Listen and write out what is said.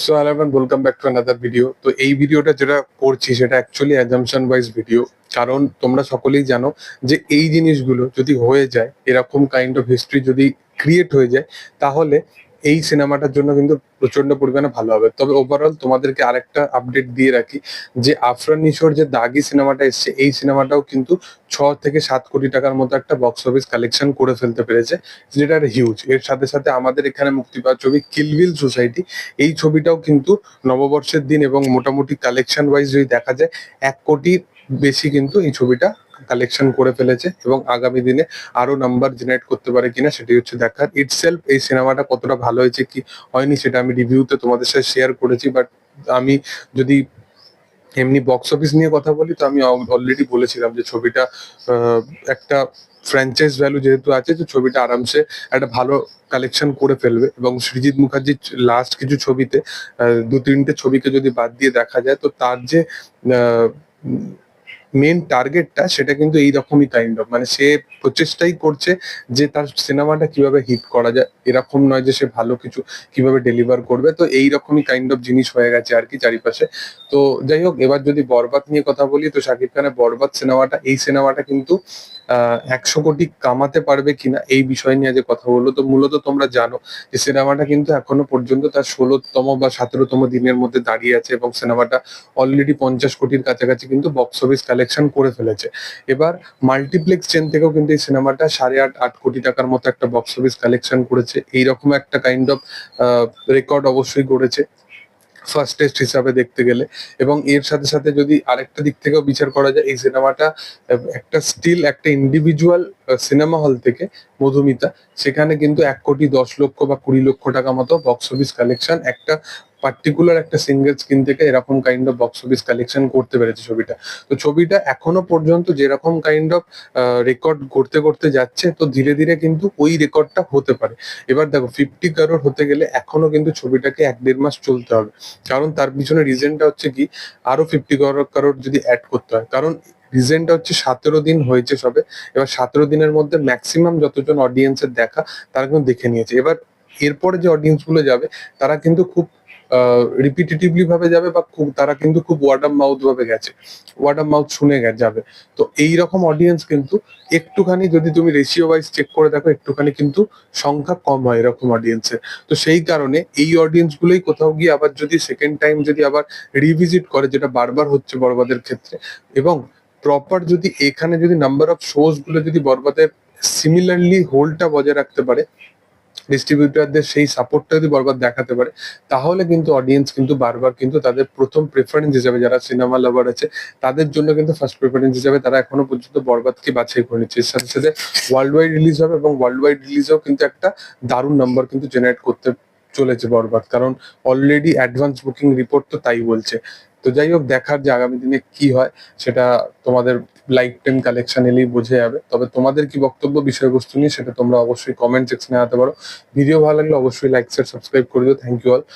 So hello everyone, welcome back to another video. তো এই ভিডিওটা যেটা করছি সেটা অ্যাকচুয়ালি অ্যাজাম্পশন ওয়াইজ ভিডিও। কারণ তোমরা সকলেই জানো যে এই জিনিসগুলো যদি হয়ে যায়, এরকম কাইন্ড অফ হিস্ট্রি যদি ক্রিয়েট হয়ে যায়, তাহলে এই সিনেমাটার জন্য কিন্তু প্রচন্ড পরিমাণে ভালো হবে। তবে ওভারঅল তোমাদেরকে আরেকটা আপডেট দিয়ে রাখি যে আফরান নিশোর যে দাগি সিনেমাটা এসছে, এই সিনেমাটাও কিন্তু 6 থেকে 7 কোটি টাকার মতো একটা বক্স অফিস কালেকশন করে ফেলতে পেরেছে, যেটা হিউজ। এর সাথে সাথে আমাদের এখানে মুক্তি পাওয়া ছবি কিলবিল সোসাইটি, এই ছবিটাও কিন্তু নববর্ষের দিন এবং মোটামুটি কালেকশন ওয়াইজ যদি দেখা যায় 1 কোটির বেশি কিন্তু এই ছবিটা কালেকশন করে ফেলেছে এবং আগামী দিনে আরো নাম্বার জেনারেট করতে পারে কিনা সেটি হচ্ছে দেখার। ইটসেলফ এই সিনেমাটা কতটা ভালো হয়েছে কি হয়নি সেটা আমি রিভিউতে তোমাদের সাথে শেয়ার করেছি, বাট আমি যদি এমনি বক্স অফিস নিয়ে কথা বলি তো আমি অলরেডি বলেছিলাম যে ছবিটা একটা ফ্র্যাঞ্চাইজ ভ্যালু যেহেতু আছে, যে ছবিটা আরামসে একটা ভালো কালেকশন করে ফেলবে। এবং সৃজিত মুখার্জির লাস্ট কিছু ছবিতে 2-3টে ছবিকে যদি বাদ দিয়ে দেখা যায়, তো তার যে মেন টার্গেটটা সেটা কিন্তু এইরকমই কাইন্ড অফ, মানে সে প্রচেষ্টাই করছে যে তার সিনেমাটা কিভাবে হিট করা যায়, এরকম নয় যে সে ভালো কিছু কিভাবে ডেলিভার করবে। তো এইরকমই কাইন্ড অফ জিনিস হয়ে গেছে আর কি চারিপাশে। তো যাই হোক, এবার যদি বরবাদ নিয়ে কথা বলি, তো শাকিব খানের বরবাদ সিনেমাটা, এই সিনেমাটা কিন্তু 100 কোটি কামাতে পারবে কিনা এই বিষয় নিয়ে যে কথা বললো। তো মূলত তোমরা জানো যে সিনেমাটা কিন্তু এখনো পর্যন্ত তার 16তম বা 17তম দিনের মধ্যে দাঁড়িয়ে আছে এবং সিনেমাটা অলরেডি 50 কোটির কাছাকাছি কিন্তু বক্স অফিস কালেকশন করে ফেলেছে। এবার মাল্টিপ্লেক্স চেন থেকেও কিন্তু এই সিনেমাটা 8.5 কোটি টাকার মতো একটা বক্স অফিস কালেকশন করেছে। এইরকম একটা কাইন্ড অফ রেকর্ড অবশ্যই করেছে ফার্স্ট টেস্ট হিসাবে দেখতে গেলে। এবং এর সাথে সাথে যদি আরেকটা দিক থেকেও বিচার করা যায়, এই সিনেমাটা একটা স্টিল একটা ইন্ডিভিজুয়াল সিনেমা হল থেকে, মধুমিতা, সেখানে কিন্তু 1 কোটি 10 লক্ষ বা 20 লক্ষ টাকা মতো বক্স অফিস কালেকশন একটা পার্টিকুলার একটা সিঙ্গেল স্ক্রিন থেকে এরকম kind of box office collection করতে পেরেছে ছবিটা। তো ছবিটা এখনো পর্যন্ত যেরকম কাইন্ড অফ রেকর্ড করতে করতে যাচ্ছে, তো ধীরে ধীরে কিন্তু ওই রেকর্ডটা হতে পারে। এবার দেখো, 50 কারোর হতে গেলে এখনো কিন্তু ছবিটাকে 1-1.5 মাস চলতে হবে। কারণ তার পিছনে রিজনটা হচ্ছে কি, আরো 50 কারোর যদি অ্যাড করতে হয়। কারণ রিজনটা হচ্ছে 17 দিন হয়েছে সবে। এবার 17 দিনের মধ্যে ম্যাক্সিমাম যতজন অডিয়েন্সের দেখা, তারা কিন্তু দেখে নিয়েছে। এবার এরপরে যে অডিয়েন্স গুলো যাবে, তারা কিন্তু খুব রিপিটেটিভলি ভাবে যাবে, বা খুব তারা কিন্তু খুব ওয়ার্ড অফ মাউথ ভাবে গেছে, ওয়ার্ড অফ মাউথ শুনে যাবে। তো এইরকম অডিয়েন্স কিন্তু একটুখানি যদি তুমি রেশিও ওয়াইজ চেক করে দেখো, একটুখানি কিন্তু সংখ্যা কম হয় এরকম অডিয়েন্সের। তো সেই কারণে এই অডিয়েন্স গুলোই কোথাও গিয়ে আবার যদি সেকেন্ড টাইম যদি আবার রিভিজিট করে, যেটা বারবার হচ্ছে বরবাদের ক্ষেত্রে, এবং প্রপার যদি এখানে যদি নাম্বার অফ শোজ গুলো যদি বরবাদের সিমিলারলি হোল্ডটা বজায় রাখতে পারে, ডিস্ট্রিবিউটরদের সেই সাপোর্টটা যদি বরবাদ দেখাতে পারে, তাহলে কিন্তু অডিয়েন্স কিন্তু বারবার কিন্তু তাদের প্রথম প্রেফারেন্স হিসাবে, যারা সিনেমা লাভার আছে তাদের জন্য কিন্তু ফার্স্ট প্রেফারেন্স হিসাবে তারা এখনো পর্যন্ত বরবাদকে বাছাই করে নিচ্ছে। এর সাথে সাথে ওয়ার্ল্ড ওয়াইড রিলিজ হবে এবং ওয়ার্ল্ড ওয়াইড রিলিজেও কিন্তু একটা দারুণ নাম্বার কিন্তু জেনারেট করতে চলেছে বরবাদ, কারণ অলরেডি অ্যাডভান্স বুকিং রিপোর্ট তো তাই বলছে। তো যাই হোক, দেখার যে আগামী দিনে কি হয় সেটা তোমাদের লাইফ টাইম কালেকশন এলেই বোঝা যাবে। তবে তোমাদের কি বক্তব্য বিষয়বস্তু নিয়ে সেটা তোমরা অবশ্যই কমেন্ট সেকশনে জানাতে পারো। ভিডিও ভালো লাগলে অবশ্যই লাইক শেয়ার সাবস্ক্রাইব করে দিও। Thank you all.